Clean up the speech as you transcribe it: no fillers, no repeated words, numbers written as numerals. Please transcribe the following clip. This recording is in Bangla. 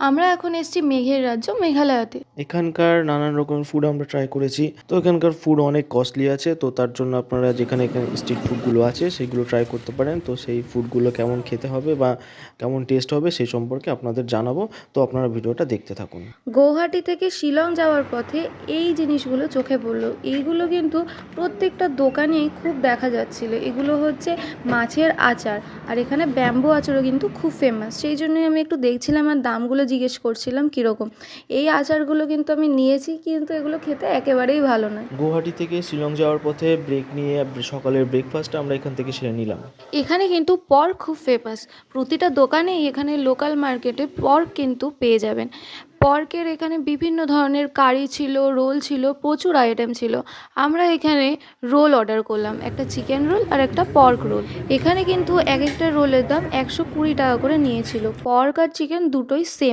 আমরা এখন এসেছি মেঘের রাজ্য মেঘালয়তে। এখানকার নানান রকম ফুড আমরা ট্রাই করেছি। তো এখানকার ফুড অনেক কস্টলি আছে, তো তার জন্য আপনারা যেখানে এখানে স্ট্রিট ফুডগুলো আছে সেগুলো ট্রাই করতে পারেন। তো সেই ফুডগুলো কেমন খেতে হবে বা কেমন টেস্ট হবে সেই সম্পর্কে আপনাদের জানাবো। তো আপনারা ভিডিওটা দেখতে থাকুন। গৌহাটি থেকে শিলং যাওয়ার পথে এই জিনিসগুলো চোখে পড়লো। এইগুলো কিন্তু প্রত্যেকটা দোকানেই খুব দেখা যাচ্ছিল। এগুলো হচ্ছে মাছের আচার, আর এখানে ব্যাম্বু আচারও কিন্তু খুব ফেমাস। সেই জন্যই আমি একটু দেখছিলাম আর দামগুলো জিজ্ঞেস করছিলাম কীরকম। এই আচারগুলো কিন্তু আমি নিয়েছি, কিন্তু এগুলো খেতে একেবারেই ভালো নয়। গুয়াহাটি থেকে শিলং যাওয়ার পথে ব্রেক নিয়ে সকালের ব্রেকফাস্টটা আমরা এখান থেকে সেরে নিলাম। এখানে কিন্তু পর্ক খুব ফেমাস। প্রতিটা দোকানেই এখানে লোকাল মার্কেটে পর্ক কিন্তু পেয়ে যাবেন। পর্কের এখানে বিভিন্ন ধরনের কারি ছিল, রোল ছিল, প্রচুর আইটেম ছিল। আমরা এখানে রোল অর্ডার করলাম, একটা চিকেন রোল আর একটা পর্ক রোল। এখানে কিন্তু এক একটা রোলের দাম 120 টাকা করে নিয়েছিল। পর্ক আর চিকেন দুটোই সেম।